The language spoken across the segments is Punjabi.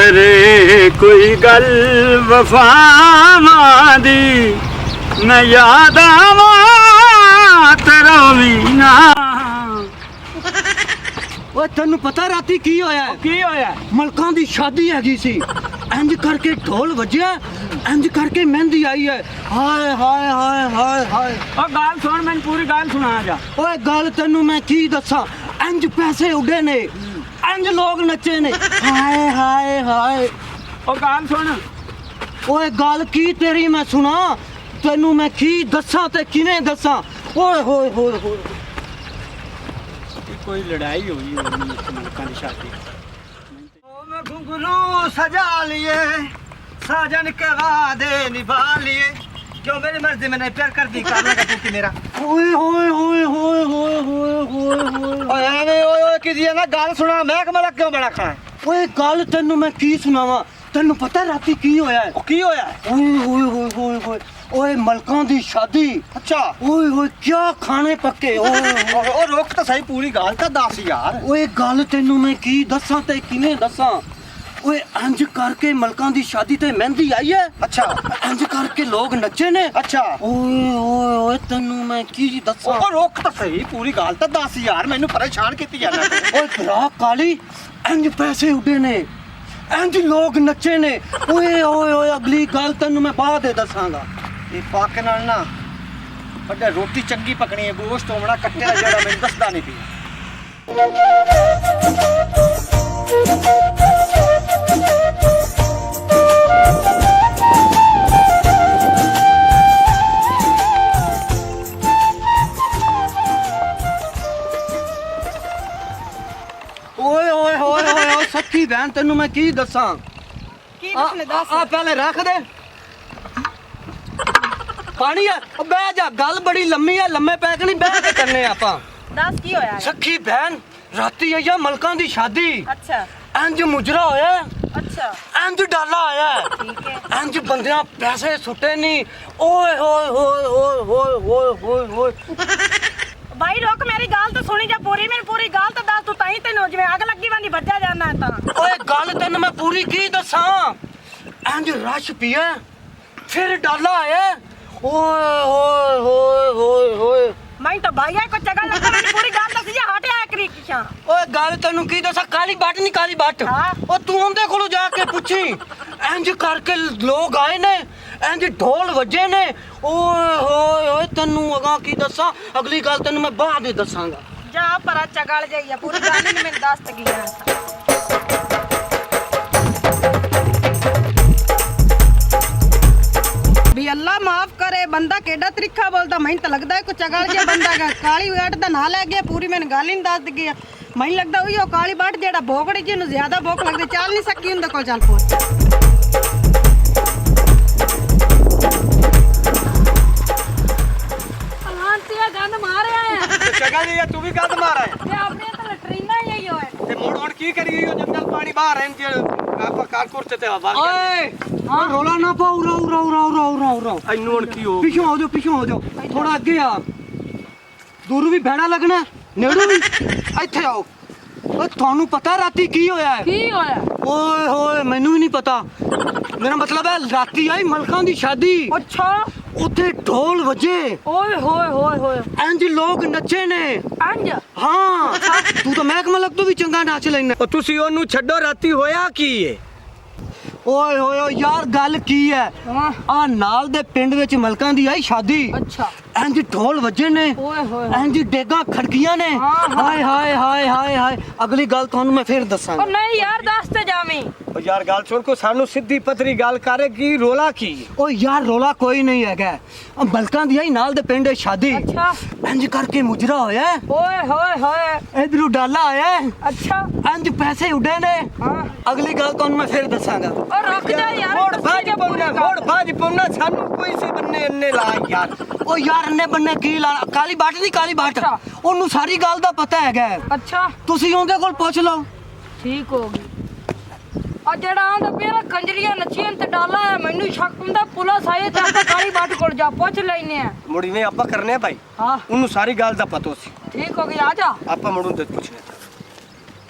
करे कोई गल वफावां दी मैं याद आवा तेरा भी ना। ਓਏ ਤੈਨੂੰ ਪਤਾ ਰਾਤੀ ਕੀ ਹੋਇਆ? की होया? ਮਲਕਾਂ ਦੀ ਸ਼ਾਦੀ ਹੈਗੀ ਸੀ। ਇੰਜ ਕਰਕੇ ਢੋਲ ਵੱਜਿਆ, ਇੰਜ ਕਰਕੇ ਮਹਿੰਦੀ ਆਈ ਹੈ। ਹਾਏ ਹਾਏ ਹਾਏ ਹਾਏ ਹਾਏ। ओ गाल सुन, मैं पूरी गाल सुना जा। ਓਏ ਗੱਲ ਤੈਨੂੰ ਮੈਂ ਕੀ ਦੱਸਾਂ, ਇੰਜ ਪੈਸੇ ਉੱਡੇ ਨੇ, ਇੰਜ ਲੋਕ ਨੱਚੇ ਨੇ। ਹਾਏ ਹਾਏ ਹਾਏ। ओ गाल सुन। ਓਏ ਗੱਲ ਕੀ ਤੇਰੀ ਮੈਂ ਸੁਣਾ, ਤੈਨੂੰ ਮੈਂ ਕੀ ਦੱਸਾਂ ਤੇ ਕਿਵੇਂ ਦੱਸਾਂ। ਓਏ ਹੋਏ ਹੋਏ ਹੋਏ। कोई लड़ाई हुई होनी मलका की शादी। मैं घुंघरू सजा लिए, साजन के वादे निभा लिए, क्यों मेरी मर्जी मैंने प्यार कर दी, करना का तू मेरा। ओए होए होए होए होए होए होए होए। ओए एवे ओए ओए किसी ना गल सुना, मैं कमला क्यों बड़ा खा। ओए गल तन्नू मैं की सुनावा, तन्नू पता राती की होया है? की होया? ओए होए होए होए होए। ओए मलकां दी शादी। अच्छा। ओए होए क्या खाने पक्के। ओए रुक तो सही, पूरी गल तो दस यार। ओए गल तैनू मैं की दसां ते किवें दसां। ओए इंज करके मलकां दी शादी ते मेहंदी आई है। अच्छा। इंज करके लोग नचे ने। अच्छा। ओए ओए ओए तैनू मैं की दसां। ओ रुक तो सही, पूरी गल तो दस यार, मैनू परेशान कीती जाना। ओए भरा काली, इंज पैसे उडे ने, इंज लोग नचे ने। ओए ओए ओए अगली गल तैनू मैं बाद दसांगा। ये पक नाल ना बड़ा रोटी चंगी पकनी है, गोश्त होना कट्टे दा जेड़ा मैं दसदा नहीं पी। ओए ओए ओए ओए सखी बहन तेनू मैं की दसां। की दसने दस। आ पहले रख दे पानी है। बह जा, गल बड़ी लम्मी है, लम्मे पैक नहीं बह के करने आपां। दस की होया है? सखी बहन राती आई है मलकां दी शादी। अच्छा इंज मुजरा होया, अच्छा इंज डाला आया, ठीक है। इंज बंदियां पैसे सुटे नहीं। ओए होए होए होए होए होए होए होए। भाई रोक, मेरी गाल तो सुनी जा पूरी, मेरी पूरी गाल तो दस, तू ताई तेन जिवें अग लगी वाली बज्जा जाना है ता। ओए गल तैनूं मैं पूरी की दसां। इंज रश पिया, फिर डाला आया। ओए होए होए होए होए। मैं तो भाई है को जगह लगा, मेरी पूरी गाल दस जा हटे आया करी किसा। ओए गल तैनूं की दसां, काली बट नहीं काली बट। हाँ। ओ तू उनदे कोलों जाके पुछी, इंज करके लोग आए ने, इंज ढोल वजे ने। ओए होए होए तैनूं अगां की दसां, अगली गल तैनूं मैं बाद दसांगा। जा पर चगल जाइए, पूरी गाल नहीं मैं दस तक गया। भी अल्लाह माफ करे, बंदा केड़ा तरीका बोलता, मैं तो लगता है कुछ चगल जे बंदा का काली बाट दा ना ले गया, पूरी मैंने गल ही दस गया। मैं लगता हुई ओ काली बाट जेड़ा भोगड़ी जी नु ज्यादा भूख लगदी, चल नहीं सकी उनदे कोल चल पोच। अलांतिया गंद मारे आए चगा जी तू भी गंद मारा है ते अपने तो लटरीना ही होए ते मोड़ मोड़ की करी हो जंगल पानी बाहर है जे आपा कार कुर्ते ते हवा। ओए हां रोला ना पाओ, रो रो रो रो रो रो। इन्नू हुन की हो, पीछे हो जाओ, पीछे हो जाओ, थोड़ा आगे आ। दूर भी भैड़ा लगना, नेड़ू भी ਇੱਥੇ आओ। ਓਏ ਤੁਹਾਨੂੰ ਪਤਾ ਰਾਤੀ ਕੀ ਹੋਇਆ ਹੈ? की होया? ਓਏ ਹੋਏ ਮੈਨੂੰ ਵੀ ਨਹੀਂ ਪਤਾ। ਮੇਰਾ ਮਤਲਬ ਹੈ ਰਾਤੀ ਆਈ ਮਲਕਾਂ ਦੀ ਸ਼ਾਦੀ, अच्छा ਉੱਥੇ ਢੋਲ ਵੱਜੇ, ओए होए होए होए ਇੰਜ ਲੋਕ ਨੱਚੇ ਨੇ। अंज ਹਾਂ ਤੂੰ ਤਾਂ ਮਹਿਕਮਾ ਲੱਗ ਤੋਂ ਵੀ ਚੰਗਾ ਨਾਚ ਲੈਣਾ। ओ तुसी ओनू छड्डो, राती होया की है? ਓਏ ਹੋਏ ਓਏ ਯਾਰ ਗੱਲ ਕੀ ਹੈ, हां ਆ ਨਾਲ ਦੇ ਪਿੰਡ ਵਿੱਚ ਮਲਕਾਂ ਦੀ ਆਈ ਸ਼ਾਦੀ, अच्छा ਇੰਜ ਢੋਲ ਵੱਜੇ ਨੇ, ओए होए ਇੰਜ ਡੇਗਾ ਖੜਕੀਆਂ ਨੇ। ਹਾਂ, ਹਾਂ। ਹਾਏ ਹਾਏ ਹਾਏ ਹਾਏ ਹਾਏ। ਅਗਲੀ ਗੱਲ ਤੁਹਾਨੂੰ ਮੈਂ ਫੇਰ ओ ਦੱਸਾਂਗਾ। नहीं यार दस ते जामी। ओ यार गाल सुन को सानू सीधी पतरी गाल करे की रोला की। ਓ ਯਾਰ ਰੋਲਾ ਕੋਈ ਨਹੀਂ ਹੈਗਾ, ਆ ਮਲਕਾਂ ਦੀ ਆਈ ਨਾਲ ਦੇ ਪਿੰਡ ਵਿੱਚ ਸ਼ਾਦੀ, अच्छा ਇੰਜ ਕਰਕੇ ਮੁਜਰਾ ਹੋਇਆ, ओए होए होए ਇਧਰੋਂ ਡਾਲਾ ਆਇਆ, अच्छा ਇੰਜ ਪੈਸੇ ਉੱਡੇ ਨੇ। हां ਅਗਲੀ ਗੱਲ ਤੁਹਾਨੂੰ ਮੈਂ ਫੇਰ ਦੱਸਾਂਗਾ। और रुक जा यार, मोड़ भाज पौना, मोड़ भाज पौना, सानू कोई सी बन्ने अन्ने ला यार। ਓ ਯਾਰ ਅੰਨੇ ਬੰਨੇ ਕੀ ਲਾਣਾ, ਕਾਲੀ ਬਾਟ ਦੀ ਕਾਲੀ ਬਾਟ, ਅੱਛਾ। ਉਹਨੂੰ ਸਾਰੀ ਗੱਲ ਦਾ ਪਤਾ ਹੈਗਾ। अच्छा ਤੁਸੀਂ ਉਹਦੇ ਕੋਲ ਪੁੱਛ ਲਓ। ठीक होगी। और जेड़ा आंदा पेरा कंजरिया नचियन ते डाला है, मैनू शक हुंदा पुलिस आई ते आपा काली बाट कोल जा पुछ लेने हैं। मुड़ी में आपा करने भाई, हां उन्हें सारी गाल दा पता सी। ठीक होगी, आ जा। आपा मुड़ू दे पूछने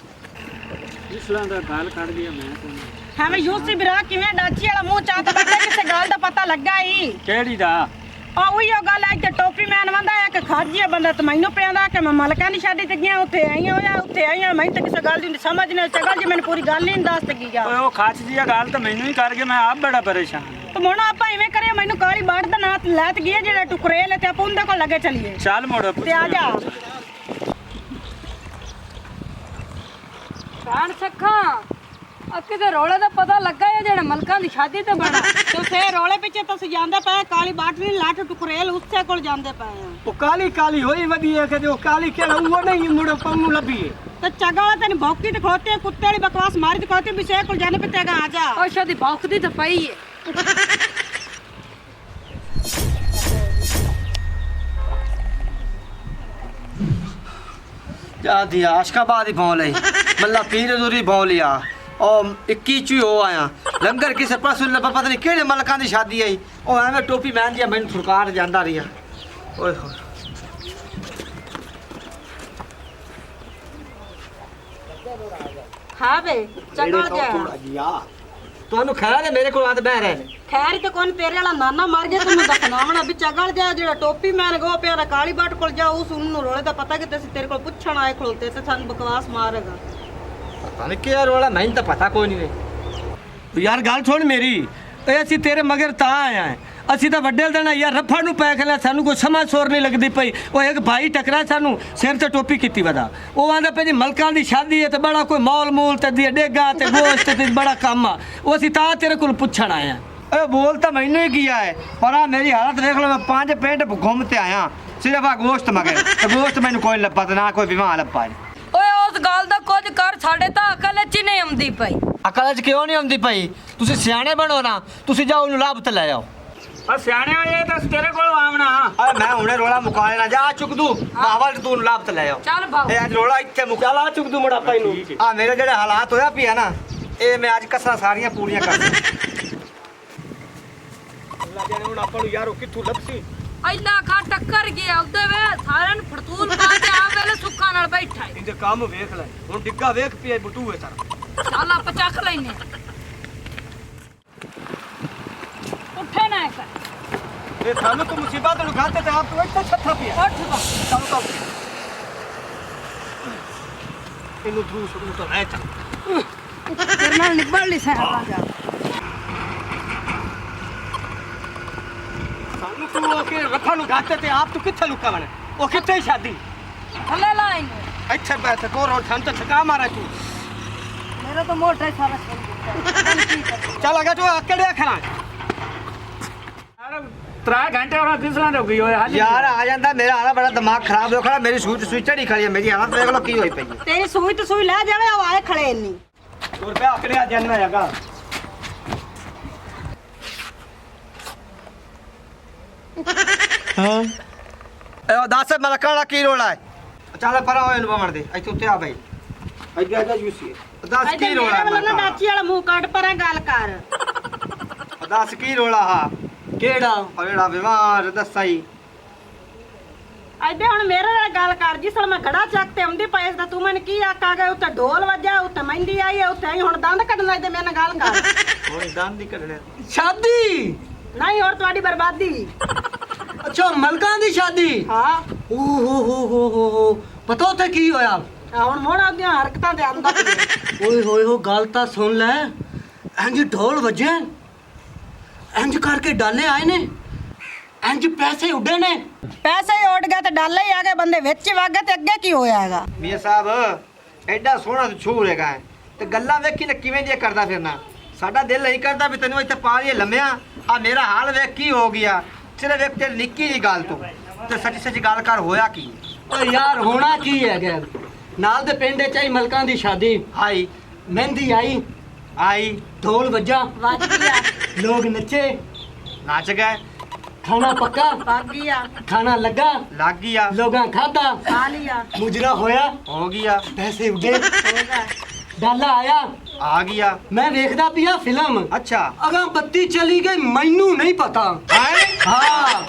जिसला दा गाल काट दिया मैं ਐਵੇਂ ਯੂਸੀ ਬਿਰਾ ਕਿਵੇਂ ਡਾਚੀ ਵਾਲਾ ਮੂੰਹ ਚਾਤ ਬੱਟੇ ਕਿਸੇ ਗੱਲ ਦਾ ਪਤਾ ਲੱਗਾ ਹੀ ਕਿਹੜੀ ਦਾ ਉਹੀ ਉਹ ਗੱਲ ਹੈ ਕਿ ਟੋਪੀ ਮੈਨ ਵੰਦਾ ਹੈ ਕਿ ਖਾਜੀਆ ਬੰਦਾ ਤੇ ਮੈਨੂੰ ਪਿਆਂਦਾ ਕਿ ਮੈਂ ਮਲਕਾਂ ਦੀ ਸ਼ਾਦੀ ਤੇ ਗਿਆ ਉੱਥੇ ਆਈਆਂ ਮੈਂ ਤਾਂ ਕਿਸੇ ਗੱਲ ਦੀ ਸਮਝ ਨਹੀਂ ਚੱਲ ਜੇ ਮੈਨੂੰ ਪੂਰੀ ਗੱਲ ਨਹੀਂ ਦੱਸ ਸਕੀ ਗਿਆ ਓਏ ਉਹ ਖਾਚ ਦੀ ਗੱਲ ਤਾਂ ਮੈਨੂੰ ਹੀ ਕਰ ਗਿਆ ਮੈਂ ਆਪ ਬੜਾ ਪਰੇਸ਼ਾਨ ਤੇ ਹੁਣ ਆਪਾਂ ਐਵੇਂ ਕਰਿਆ ਮੈਨੂੰ ਕਾਲੀ ਬਾੜ ਦਾ ਨਾਂ ਲੈ ਤੇ ਗਿਆ ਜਿਹੜਾ ਟੁਕਰੇਲ ਤੇ ਆਪਾਂ ਉਹਦੇ ਕੋਲ ਲੱਗੇ ਚਲੀਏ ਚੱਲ ਮੋੜ ਤੇ ਆ ਜਾ ਕਾਣ ਸੱਖਾਂ ਅੱਕੇ ਤੇ ਰੋਲੇ ਦਾ ਪਤਾ ਲੱਗਾ ਹੈ ਜਿਹੜਾ ਮਲਕਾਂ ਦੀ ਸ਼ਾਦੀ ਤੇ ਬਣਾ ਤੁਸੀਂ ਰੋਲੇ ਪਿੱਛੇ ਤੁਸੀਂ ਜਾਂਦੇ ਪਏ ਕਾਲੀ ਬਾਟ ਨਹੀਂ ਲੱਟ ਟੁਕਰੇਲ ਉਸੇ ਕੋਲ ਜਾਂਦੇ ਪਏ ਆ ਉਹ ਕਾਲੀ ਕਾਲੀ ਹੋਈ ਵਧੀ ਹੈ ਕਿ ਜੋ ਕਾਲੀ ਕਿਹੜਾ ਉਹ ਨਹੀਂ ਮੁੜ ਪੰਨੂ ਲੱਭੀ ਹੈ ਤੇ ਚਗਾ ਤੈਨੂੰ ਭੌਕੀ ਤੇ ਖੋਤੇ ਕੁੱਤੇ ਵਾਲੀ ਬਕਵਾਸ ਮਾਰੀ ਤੇ ਖੋਤੇ ਵਿਸ਼ੇ ਕੋਲ ਜਾਣੇ ਪਿੱਤੇਗਾ ਆ ਜਾ ਉਹ ਸ਼ਾਦੀ ਭੌਂਕਦੀ ਤਾਂ ਪਈ ਹੈ क्या दिया आशकाबाद ही भौं ली मल्ला पीर दूरी भौं लिया और 21 हो आया लंगर किसे परसों पता नहीं केड़े मलकां दी शादी आई ओ एवें टोपी पहन दिया मैनू फुरकार जांदा रिया ओए होए ਹਾਂ ਵੇ ਚਗਾ ਜਾ ਤੁਹਾਨੂੰ ਖੈਰ ਹੈ ਮੇਰੇ ਕੋਲ ਆਦ ਬਹਿ ਰਹੇ ਨੇ ਖੈਰ ਤੇ ਕੋਨ ਤੇਰੇ ਵਾਲਾ ਨਾਨਾ ਮਰ ਗਿਆ ਤੈਨੂੰ ਦਫਨਾਵਣਾ ਵੀ ਚਗਲ ਜਾ ਜਿਹੜਾ ਟੋਪੀ ਮੈਨ ਗੋ ਪਿਆਰਾ ਕਾਲੀ ਬਾਟ ਕੋਲ ਜਾ ਉਸ ਨੂੰ ਰੋਲੇ ਦਾ ਪਤਾ ਕਿ ਅਸੀਂ ਤੇਰੇ ਕੋਲ ਪੁੱਛਣ ਆਏ ਖਲੋਤੇ ਤੇ ਸਾਨੂੰ ਬਕਵਾਸ ਮਾਰੇਗਾ ਪਤਾ ਨਹੀਂ ਕੀ ਯਾਰ ਵਾਲਾ ਮੈਨੂੰ ਤਾਂ ਪਤਾ ਕੋਈ ਨਹੀਂ ਵੇ ਯਾਰ ਗੱਲ ਸੁਣ ਮੇਰੀ ਇਹ ਅਸੀਂ ਤੇਰੇ ਮਗਰ ਤਾਂ ਆਇਆ ਹੈ ਅਸੀਂ ਤਾਂ ਵੱਡੇ ਦੇਣਾ ਯਾਰ ਰੱਫਾ ਨੂੰ ਪੈ ਖਲਿਆ ਸਾਨੂੰ ਕੋਈ ਸਮਝ ਸੋਰ ਨਹੀਂ ਲੱਗਦੀ ਪਈ ਉਹ ਇੱਕ ਭਾਈ ਟਕਰਾ ਸਾਨੂੰ ਸਿਰ ਤੇ ਟੋਪੀ ਕੀਤੀ ਵਦਾ ਉਹ ਆਂਦਾ ਪਈ ਜੀ ਮਲਕਾਂ ਦੀ ਸ਼ਾਦੀ ਹੈ ਤੇ ਬੜਾ ਕੋਈ ਮੌਲ ਮੂਲ ਤੇ ਡੇਗਾ ਤੇ ਗੋਸ਼ਤ ਤੇ ਬੜਾ ਕੰਮ ਆ ਉਹ ਅਸੀਂ ਤਾਂ ਤੇਰੇ ਕੋਲ ਪੁੱਛਣ ਆਇਆ ਇਹ ਬੋਲ ਤਾਂ ਮੈਨੂੰ ਹੀ ਕੀਆ ਹੈ ਪਰ ਆ ਮੇਰੀ ਹਾਲਤ ਦੇਖ ਲਓ ਮੈਂ 5 ਪਿੰਡ ਘੁੰਮ ਤੇ ਆਇਆ ਸਿਰਫ ਆ ਗੋਸ਼ਤ ਮਗਰ ਤੇ ਗੋਸ਼ਤ ਮੈਨੂੰ ਕੋਈ ਲੱਭਾ ਤੇ ਨਾ ਕੋਈ ਬਿਮਾਰ ਲੱਭਾ ਓਏ ਉਸ ਗੱਲ ਦਾ ਕੁਝ ਕਰ ਸਾਡੇ ਤਾਂ ਅਕਲ ਚ ਹੀ ਨਹੀਂ ਆਉਂਦੀ ਪਈ ਅਕਲ 'ਚ ਕਿਉਂ ਨਹੀਂ ਆਉਂਦੀ ਪਈ ਤੁਸੀਂ ਸਿਆਣੇ ਬਣੋ ਨਾ ਤੁਸੀਂ ਜਾਓ ਉਹਨੂੰ ਲੱਭ ਤੇ ਲੈ ਆਓ ਆ ਸਿਆਣੇ ਹੋਏ ਤਾਂ ਤੇਰੇ ਕੋਲ ਆਵਣਾ ਆ ਮੈਂ ਹੁਣੇ ਰੋਲਾ ਮੁਕਾ ਲੈਣਾ ਜਾ ਚੁੱਕ ਦੂ ਬਾਵਲ ਤੂੰ ਲੱਭ ਤੇ ਲੈ ਆਓ ਚੱਲ ਬਾਬੂ ਇਹ ਅੱਜ ਰੋਲਾ ਇੱਥੇ ਮੁਕਾ ਲਾ ਚੁੱਕ ਦੂ ਮੋੜਾ ਪਾਈ ਨੂੰ ਆ ਮੇਰੇ ਜਿਹੜੇ ਹਾਲਾਤ ਹੋਇਆ ਪਿਆ ਨਾ ਇਹ ਮੈਂ ਅੱਜ ਕਸਰਾਂ ਸਾਰੀਆਂ ਪੂਰੀਆਂ ਕਰ ਅੱਲਾ ਜਾਣੇ ਹੁਣ ਆਪਾਂ ਨੂੰ ਯਾਰ ਉਹ ਕਿੱਥੋਂ ਲੱਭਸੀ ਐਲਾ ਖਾ ਟੱਕਰ ਗਿਆ ਉਹਦੇ ਵੇ ਸਾਰਿਆਂ ਨੂੰ ਫੜਤੂਲ ਪਾ ਕੇ ਆ ਵੇਲੇ ਸੁੱਕਾ ਨਾਲ ਬੈਠਾ ਏ ਇਹਦੇ ਕੰਮ ਵੇਖ ਲੈ ਹੁਣ ਡਿੱਗਾ ਵੇਖ ਪਿਆ ਬਟੂ ਹੈ ਸਾਰਾ ਚੱਲ ਆਪਾਂ ਚੱਕ ਲੈਨੇ ਉੱਠੇ ਨਾ ਕਰ ਇਹ ਸਾਨੂੰ ਤਾਂ ਮੁਸੀਬਤ ਨੂੰ ਘਾਤੇ ਤੇ ਆਪ ਤੋਂ ਇੱਥੇ ਛੱਥਾ ਪਿਆ ਉੱਠ ਬਾ ਸਾਨੂੰ ਤਾਂ ਇਹਨੂੰ ਦੂਰ ਸੁਣ ਤਾਂ ਲੈ ਚੱਲ ਤੇਰੇ ਨਾਲ ਨਿਬੜ ਲਈ ਸਾਰਾ ਜਾ ਸਾਨੂੰ ਤੂੰ ਉਹ ਕਿ ਰੱਖਾ ਨੂੰ ਘਾਤੇ ਤੇ ਆਪ ਤੂੰ ਕਿੱਥੇ ਲੁਕਾ ਬਣਾ ਉਹ ਕਿੱਥੇ ਸ਼ਾਦੀ ਥੱਲੇ ਲਾ ਇਹਨੂੰ ਇੱਥੇ ਬੈਠ ਕੋ ਰੋ ਠੰਡ ਤੇ ਛਕਾ ਮਾਰਾ ਤੂੰ ਮੇਰਾ ਤਾਂ ਮੋਟਾ ਹੀ ਸਾਰਾ ਚੱਲ ਚੱਲ ਅਗਾ ਤੂੰ ਕਿਹੜੇ ਖਣਾ ਤਰਾ ਘੰਟੇ ਉਹਨਾਂ ਦਿਸਣਾ ਹੋ ਗਈ ਓਏ ਹਾਲੀ ਯਾਰ ਆ ਜਾਂਦਾ ਮੇਰਾ ਹਾਲਾ ਬੜਾ ਦਿਮਾਗ ਖਰਾਬ ਹੋ ਖੜਾ ਮੇਰੀ ਸੂਈ ਚੜੀ ਖੜੀ ਹੈ ਮੇਰੀ ਹਾਲਤ ਦੇਖ ਲੋ ਕੀ ਹੋਈ ਪਈ ਹੈ ਤੇਰੀ ਸੂਈ ਤੇ ਸੂਈ ਲੈ ਜਾਵੇ ਉਹ ਆਏ ਖੜੇ ਇੰਨੀ ਹੋਰ ਪਿਆ ਆਕੜਿਆ ਜਨਮ ਹੈਗਾ ਹਾਂ ਇਹ ਦੱਸ ਮਲਕਾਂ ਦਾ ਕੀ ਰੋਲਾ ਹੈ ਚੱਲ ਪਰਾਂ ਹੋਏ ਨੂੰ ਬਵਣ ਦੇ ਇੱਥੇ ਉੱਤੇ ਆ ਬਈ ਅੱਗੇ ਆ ਜਾ ਯੂਸੀ ਦੱਸ ਕੀ ਰੋਲਾ ਮੇਰੇ ਵੱਲੋਂ ਨਾ ਹੈ ਡਾਚੀ ਵਾਲਾ ਮੂੰਹ ਕੱਢ ਪਰਾਂ ਗੱਲ ਕਰ ਦੱਸ ਕੀ ਰੋਲਾ ਹਾ ਕਿਹੜਾ ਉਹ ਜਿਹੜਾ ਬਿਮਾਰ ਦੱਸਾਈ ਐਡੇ ਹੁਣ ਮੇਰੇ ਨਾਲ ਗੱਲ ਕਰ ਜਿਸ ਨਾਲ ਮੈਂ ਘੜਾ ਚੱਕ ਤੇ ਆਉਂਦੀ ਪਈ ਤਾਂ ਤੂੰ ਮੈਨੂੰ ਕੀ ਆਖਾ ਗਿਆ ਉੱਤੇ ਢੋਲ ਵੱਜਾ ਉੱਤੇ ਮਹਿੰਦੀ ਆਈ ਉੱਤੇ ਆਈ ਹੁਣ ਦੰਦ ਕੱਢਣ ਲੱਗ ਤੇ ਮੇਰੇ ਨਾਲ ਗੱਲ ਕਰ ਹੁਣ ਦੰਦ ਹੀ ਕੱਢਣੇ ਸ਼ਾਦੀ ਨਹੀਂ ਹੋਰ ਤੁਹਾਡੀ ਬਰਬਾਦੀ ਅੱਛਾ ਮਲਕਾਂ ਦੀ ਸ਼ਾਦੀ ਹਾਂ ਓ ਹੋ ਪਤਾ ਉੱਥੇ ਕੀ ਹੋਇਆ ਆ ਹੁਣ ਮੋੜ ਆਪਦੀਆਂ ਹਰਕਤਾਂ ਦੇ ਆਂਦਾ ਓਏ ਹੋਏ ਹੋ ਗੱਲ ਤਾਂ ਸੁਣ ਲੈ ਇੰਜ ਢੋਲ ਵੱਜੇ ਇੰਜ ਕਰਕੇ ਡਾਲੇ ਆਏ ਨੇ ਇੰਜ ਪੈਸੇ ਉੱਡੇ ਨੇ ਪੈਸੇ ਹੀ ਉੱਡ ਗਏ ਤੇ ਡਾਲੇ ਹੀ ਆ ਗਏ ਬੰਦੇ ਵਿੱਚ ਹੀ ਵਗ ਗਏ ਤੇ ਅੱਗੇ ਕੀ ਹੋਇਆ ਹੈਗਾ ਮੀਆਂ ਸਾਹਿਬ ਐਡਾ ਸੋਹਣਾ ਛੂਰ ਹੈਗਾ ਤੇ ਗੱਲਾਂ ਵੇਖੀ ਨਾ ਕਿਵੇਂ ਦੀਆਂ ਕਰਦਾ ਫਿਰਨਾ ਸਾਡਾ ਦਿਲ ਨਹੀਂ ਕਰਦਾ ਵੀ ਤੈਨੂੰ ਇੱਥੇ ਪਾ ਲਈਏ ਲੰਮਿਆ ਆ ਮੇਰਾ ਹਾਲ ਵੇਖ ਕੀ ਹੋ ਗਿਆ ਸਿਰਫ ਇੱਕ ਤੇ ਨਿੱਕੀ ਜੀ ਗੱਲ ਤੋਂ ਤੇ ਸੱਚੀ ਸੱਚੀ ਗੱਲ ਕਰ ਹੋਇਆ ਕੀ ਓ ਯਾਰ ਹੋਣਾ ਕੀ ਹੈਗਾ ਨਾਲ ਦੇ ਪਿੰਡ ਚ ਆਈ ਮਲਕਾਂ ਦੀ ਸ਼ਾਦੀ ਆਈ ਮਹਿੰਦੀ ਆਈ ਢੋਲ ਵੱਜਾ ਵੱਜ ਗਿਆ ਲੋਕ ਨੱਚੇ ਨੱਚ ਗਏ ਖਾਣਾ ਪੱਕਾ ਪੱਗ ਗਿਆ ਖਾਣਾ ਲੱਗਾ ਲੱਗ ਗਿਆ ਲੋਕਾਂ ਖਾਦਾ ਖਾ ਲਿਆ ਮੁਜਰਾ ਹੋਇਆ ਹੋ ਗਿਆ ਪੈਸੇ ਉੱਡੇ ਹੋ ਗਿਆ ਡਾਲਾ ਆਇਆ ਆ ਗਿਆ ਮੈਂ ਵੇਖਦਾ ਪਿਆ ਫਿਲਮ ਅੱਛਾ ਅਗਾਂ ਬੱਤੀ ਚਲੀ ਗਈ ਮੈਨੂੰ ਨਹੀਂ ਪਤਾ ਹੈ ਹਾਂ